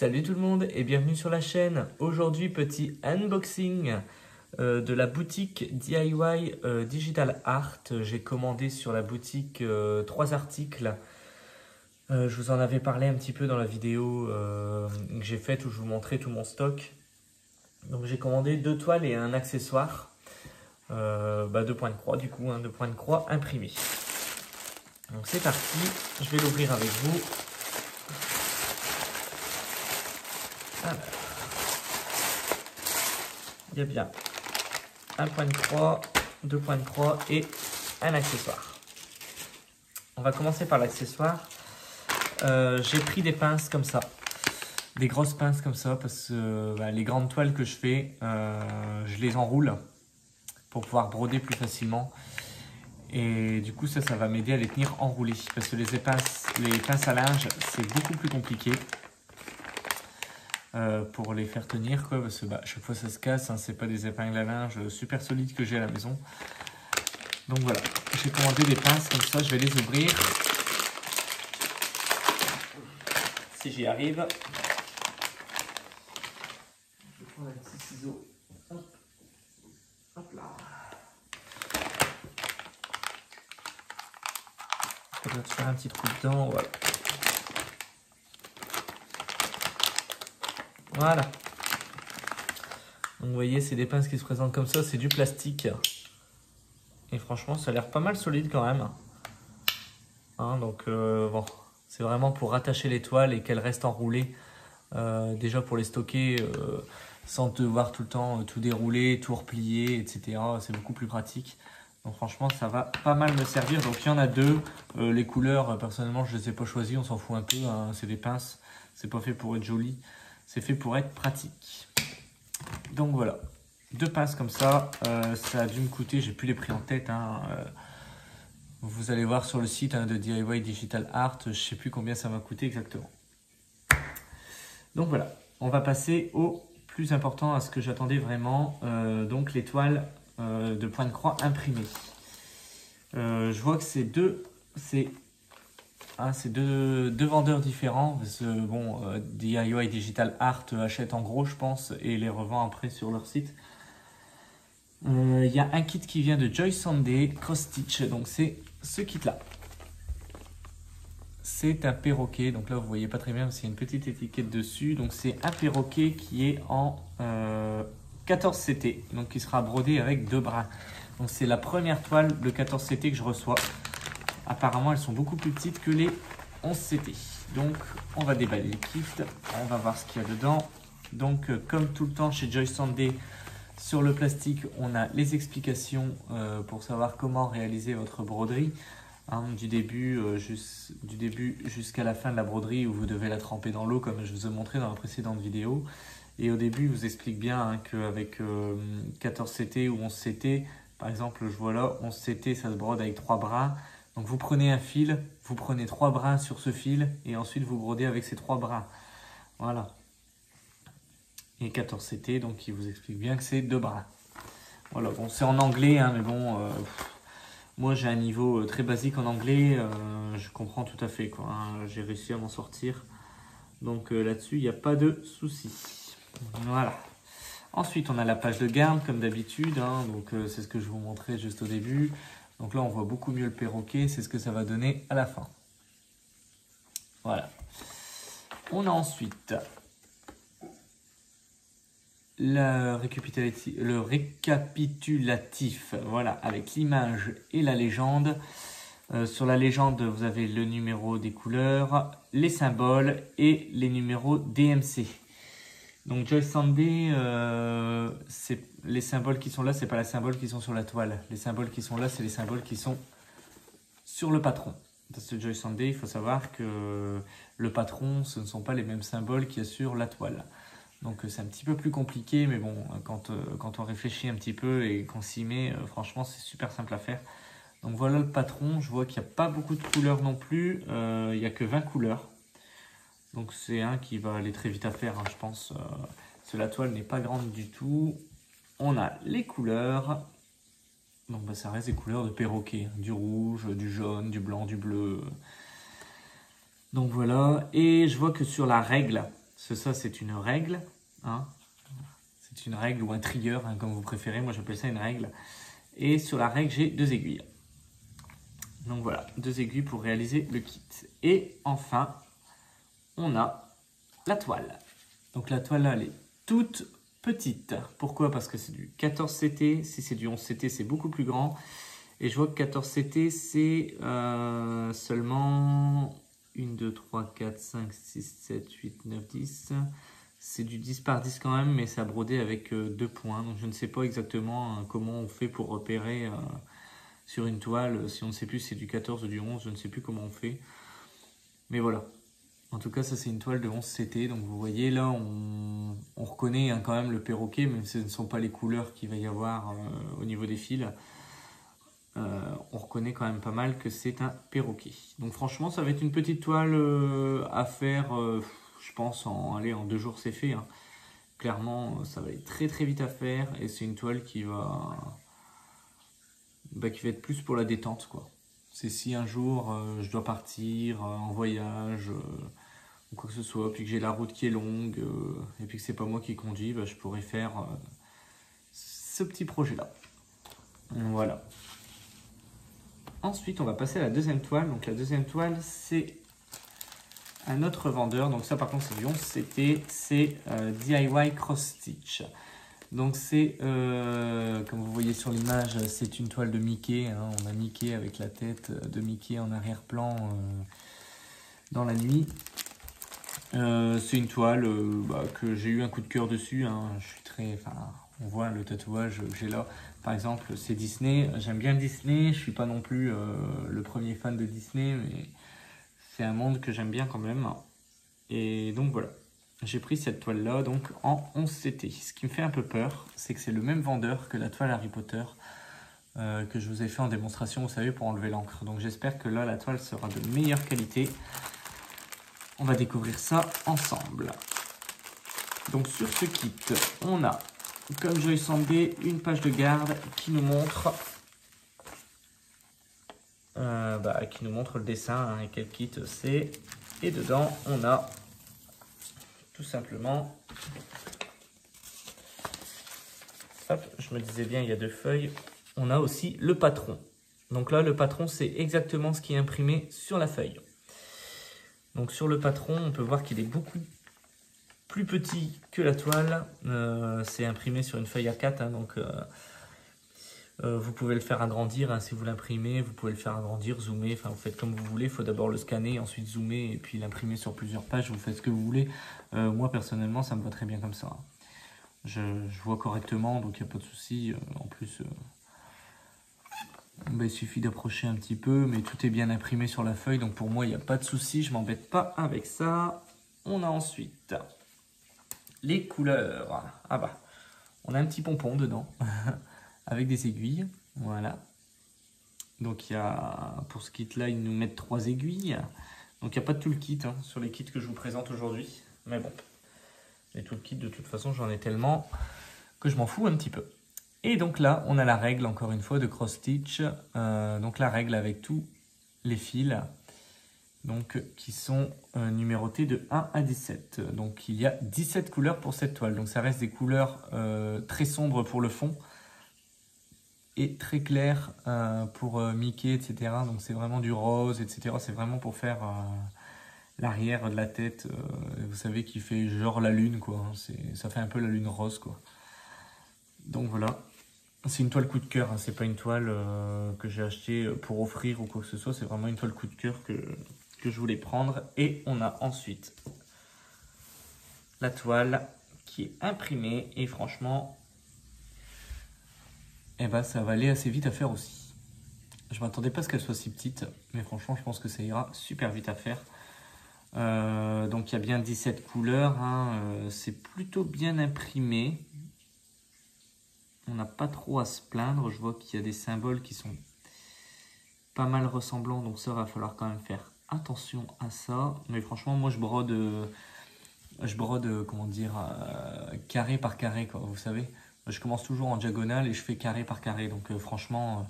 Salut tout le monde et bienvenue sur la chaîne. Aujourd'hui, petit unboxing de la boutique DIY Digital Art. J'ai commandé sur la boutique 3 articles. Je vous en avais parlé un petit peu dans la vidéo que j'ai faite où je vous montrais tout mon stock. Donc j'ai commandé 2 toiles et un accessoire. 2 points de croix du coup, 2 points de croix imprimés. Donc c'est parti, je vais l'ouvrir avec vous. Alors, il y a bien un point de croix, 2 points de croix et un accessoire. On va commencer par l'accessoire. J'ai pris des pinces comme ça, des grosses pinces comme ça, parce que les grandes toiles que je fais, je les enroule pour pouvoir broder plus facilement. Et du coup, ça va m'aider à les tenir enroulées, parce que les pinces à linge, c'est beaucoup plus compliqué. Pour les faire tenir, quoi, parce que chaque fois ça se casse, hein, c'est pas des épingles à linge super solides que j'ai à la maison. Donc voilà, j'ai commandé des pinces comme ça, je vais les ouvrir. Si j'y arrive. Je vais prendre un petit ciseau. Hop. Hop là. Ça doit te faire un petit trou dedans, voilà. Voilà. Donc vous voyez, c'est des pinces qui se présentent comme ça, c'est du plastique. Et franchement, ça a l'air pas mal solide quand même. Hein, donc bon, c'est vraiment pour rattacher les toiles et qu'elles restent enroulées. Déjà pour les stocker sans devoir tout le temps tout dérouler, tout replier, etc. C'est beaucoup plus pratique. Donc franchement, ça va pas mal me servir. Donc il y en a 2. Les couleurs, personnellement, je les ai pas choisies, on s'en fout un peu. Hein, c'est des pinces, c'est pas fait pour être joli. C'est fait pour être pratique. Donc voilà, 2 pinces comme ça. Ça a dû me coûter, j'ai plus les prix en tête. Hein, vous allez voir sur le site de DIY Digital Art. Je sais plus combien ça m'a coûté exactement. Donc voilà, on va passer au plus important, à ce que j'attendais vraiment. Donc les toiles de point de croix imprimées. Je vois que c'est deux vendeurs différents, parce que bon, DIY Digital Art achète en gros, je pense, et les revend après sur leur site. Il y a un kit qui vient de Joy Sunday Cross Stitch, donc c'est ce kit là. C'est un perroquet, donc là vous voyez pas très bien, parce qu'il y a une petite étiquette dessus. Donc c'est un perroquet qui est en 14 CT, donc qui sera brodé avec 2 brins. Donc c'est la première toile de 14 CT que je reçois. Apparemment, elles sont beaucoup plus petites que les 11 CT. Donc, on va déballer le kit. On va voir ce qu'il y a dedans. Donc, comme tout le temps chez Joy Sunday, sur le plastique, on a les explications pour savoir comment réaliser votre broderie. Hein, du début jusqu'à la fin de la broderie, où vous devez la tremper dans l'eau, comme je vous ai montré dans la précédente vidéo. Et au début, il vous explique bien qu'avec 14 CT ou 11 CT, par exemple, je vois là, 11 CT, ça se brode avec 3 brins. Donc vous prenez un fil, vous prenez 3 brins sur ce fil et ensuite vous brodez avec ces 3 brins. Voilà. Et 14 CT, donc il vous explique bien que c'est 2 brins. Voilà, bon c'est en anglais, hein, mais bon, moi j'ai un niveau très basique en anglais, je comprends tout à fait, quoi. Hein, j'ai réussi à m'en sortir. Donc là-dessus, il n'y a pas de souci. Voilà. Ensuite, on a la page de garde comme d'habitude, hein, donc c'est ce que je vous montrais juste au début. Donc là, on voit beaucoup mieux le perroquet, c'est ce que ça va donner à la fin. Voilà. On a ensuite le récapitulatif, voilà, avec l'image et la légende. Sur la légende, vous avez le numéro des couleurs, les symboles et les numéros DMC. Donc Joy Sunday, les symboles qui sont là, c'est pas les symboles qui sont sur la toile. Les symboles qui sont là, c'est les symboles qui sont sur le patron. Parce que Joy Sunday, il faut savoir que le patron, ce ne sont pas les mêmes symboles qu'il y a sur la toile. Donc c'est un petit peu plus compliqué, mais bon, quand on réfléchit un petit peu et qu'on s'y met, franchement, c'est super simple à faire. Donc voilà le patron, je vois qu'il n'y a pas beaucoup de couleurs non plus, il n'y a que 20 couleurs. Donc c'est un qui va aller très vite à faire, hein, je pense. Parce que la toile n'est pas grande du tout. On a les couleurs. Donc ça reste des couleurs de perroquet. Du rouge, du jaune, du blanc, du bleu. Donc voilà. Et je vois que sur la règle, Ça, c'est une règle. Hein. C'est une règle ou un trigger, hein, comme vous préférez. Moi, j'appelle ça une règle. Et sur la règle, j'ai 2 aiguilles. Donc voilà, 2 aiguilles pour réaliser le kit. Et enfin, on a la toile. Donc la toile là, elle est toute petite. Pourquoi? Parce que c'est du 14 CT. Si c'est du 11 CT, c'est beaucoup plus grand. Et je vois que 14 CT, c'est seulement 1, 2, 3, 4, 5, 6, 7, 8, 9, 10. C'est du 10 par 10 quand même, mais c'est à broder avec 2 points. Donc je ne sais pas exactement comment on fait pour repérer sur une toile. Si on ne sait plus si c'est du 14 ou du 11, je ne sais plus comment on fait. Mais voilà. En tout cas, ça c'est une toile de 11 CT. Donc vous voyez là, on reconnaît hein, quand même le perroquet, même si ce ne sont pas les couleurs qu'il va y avoir au niveau des fils. On reconnaît quand même pas mal que c'est un perroquet. Donc franchement, ça va être une petite toile à faire, je pense, en 2 jours c'est fait. Hein. Clairement, ça va aller très très vite à faire et c'est une toile qui va être plus pour la détente, quoi. C'est si un jour je dois partir en voyage ou quoi que ce soit, puis que j'ai la route qui est longue et puis que c'est pas moi qui conduis, je pourrais faire ce petit projet-là. Voilà. Ensuite, on va passer à la deuxième toile. Donc la deuxième toile, c'est un autre vendeur. Donc ça, par contre, c'est du 11 CT. C'est DIY Cross Stitch. Donc c'est, comme vous voyez sur l'image, c'est une toile de Mickey. Hein. On a Mickey avec la tête de Mickey en arrière-plan dans la nuit. C'est une toile que j'ai eu un coup de cœur dessus. Hein. Je suis très... on voit le tatouage que j'ai là. Par exemple, c'est Disney. J'aime bien Disney. Je suis pas non plus le premier fan de Disney, mais c'est un monde que j'aime bien quand même. Et donc voilà. J'ai pris cette toile-là donc en 11 CT. Ce qui me fait un peu peur, c'est que c'est le même vendeur que la toile Harry Potter que je vous ai fait en démonstration, vous savez, pour enlever l'encre. Donc j'espère que là, la toile sera de meilleure qualité. On va découvrir ça ensemble. Donc sur ce kit, on a, comme Joy Sandé, une page de garde qui nous montre le dessin hein, et quel kit c'est. Et dedans, on a tout simplement, hop, je me disais bien, il y a 2 feuilles. On a aussi le patron. Donc là, le patron, c'est exactement ce qui est imprimé sur la feuille. Donc sur le patron, on peut voir qu'il est beaucoup plus petit que la toile. C'est imprimé sur une feuille A4, hein, donc vous pouvez le faire agrandir hein, si vous l'imprimez. Vous pouvez le faire agrandir, zoomer, enfin vous faites comme vous voulez. Il faut d'abord le scanner, ensuite zoomer et puis l'imprimer sur plusieurs pages. Vous faites ce que vous voulez. Moi personnellement, ça me va très bien comme ça. Hein. Je vois correctement, donc il n'y a pas de souci. En plus, il suffit d'approcher un petit peu, mais tout est bien imprimé sur la feuille. Donc pour moi, il n'y a pas de souci. Je m'embête pas avec ça. On a ensuite les couleurs. Ah bah, on a un petit pompon dedans avec des aiguilles. Voilà. Donc il y a, pour ce kit là, ils nous mettent 3 aiguilles. Donc il n'y a pas de tout le kit hein, sur les kits que je vous présente aujourd'hui. Mais bon, les tout le kit de toute façon, j'en ai tellement que je m'en fous un petit peu. Et donc là, on a la règle, encore une fois, de cross stitch. Donc la règle avec tous les fils donc, qui sont numérotés de 1 à 17. Donc il y a 17 couleurs pour cette toile. Donc ça reste des couleurs très sombres pour le fond et très claires pour Mickey, etc. Donc c'est vraiment du rose, etc. C'est vraiment pour faire l'arrière de la tête. Vous savez, qui fait genre la lune, quoi. Ça fait un peu la lune rose, quoi. Donc voilà. C'est une toile coup de cœur, hein. C'est pas une toile que j'ai achetée pour offrir ou quoi que ce soit. C'est vraiment une toile coup de cœur que je voulais prendre. Et on a ensuite la toile qui est imprimée. Et franchement, eh ben, ça va aller assez vite à faire aussi. Je m'attendais pas à ce qu'elle soit si petite. Mais franchement, je pense que ça ira super vite à faire. Donc il y a bien 17 couleurs. Hein. C'est plutôt bien imprimé. On n'a pas trop à se plaindre. Je vois qu'il y a des symboles qui sont pas mal ressemblants. Donc ça, va falloir quand même faire attention à ça. Mais franchement, moi, je brode comment dire, carré par carré, quoi. Vous savez, je commence toujours en diagonale et je fais carré par carré. Donc franchement,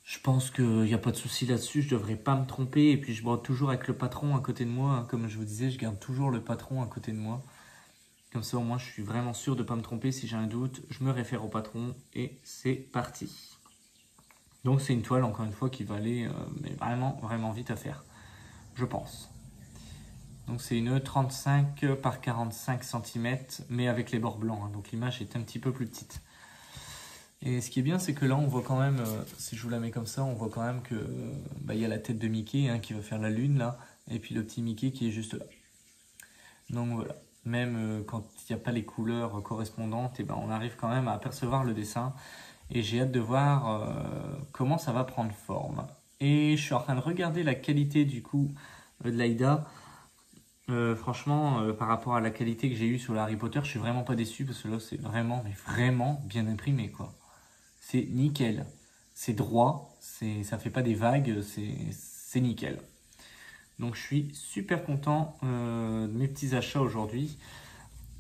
Je pense qu'il n'y a pas de souci là-dessus, je devrais pas me tromper. Et puis je brode toujours avec le patron à côté de moi, hein. Comme je vous disais, je garde toujours le patron à côté de moi. Comme ça, au moins, je suis vraiment sûr de ne pas me tromper. Si j'ai un doute, je me réfère au patron et c'est parti. Donc c'est une toile, encore une fois, qui va aller mais vraiment, vraiment vite à faire, je pense. Donc c'est une 35 par 45 cm, mais avec les bords blancs, hein. Donc l'image est un petit peu plus petite. Et ce qui est bien, c'est que là, on voit quand même, si je vous la mets comme ça, on voit quand même que y a la tête de Mickey, hein, qui va faire la lune là, et puis le petit Mickey qui est juste là. Donc voilà, même quand il n'y a pas les couleurs correspondantes, et ben, on arrive quand même à apercevoir le dessin. Et j'ai hâte de voir comment ça va prendre forme. Et je suis en train de regarder la qualité du coup de l'Aïda. Franchement, par rapport à la qualité que j'ai eue sur le Harry Potter, je suis vraiment pas déçu parce que là, c'est vraiment, mais vraiment bien imprimé, quoi. C'est nickel. C'est droit, ça fait pas des vagues, c'est nickel. Donc je suis super content de mes petits achats aujourd'hui.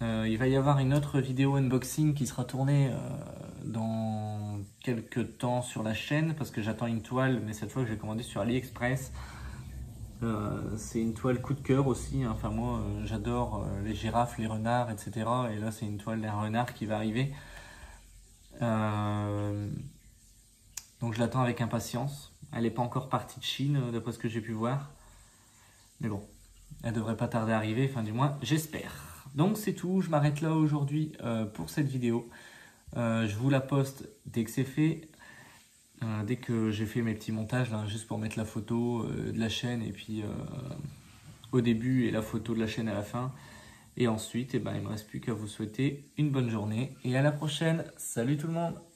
Il va y avoir une autre vidéo unboxing qui sera tournée dans quelques temps sur la chaîne parce que j'attends une toile, mais cette fois que j'ai commandé sur AliExpress. C'est une toile coup de cœur aussi, hein. Enfin moi j'adore les girafes, les renards, etc. Et là c'est une toile d'un renard qui va arriver. Donc je l'attends avec impatience. Elle n'est pas encore partie de Chine d'après ce que j'ai pu voir. Mais bon, elle devrait pas tarder à arriver, enfin du moins j'espère. Donc c'est tout, je m'arrête là aujourd'hui pour cette vidéo. Je vous la poste dès que c'est fait. Dès que j'ai fait mes petits montages, là, juste pour mettre la photo de la chaîne et puis au début et la photo de la chaîne à la fin. Et ensuite, il ne me reste plus qu'à vous souhaiter une bonne journée et à la prochaine. Salut tout le monde!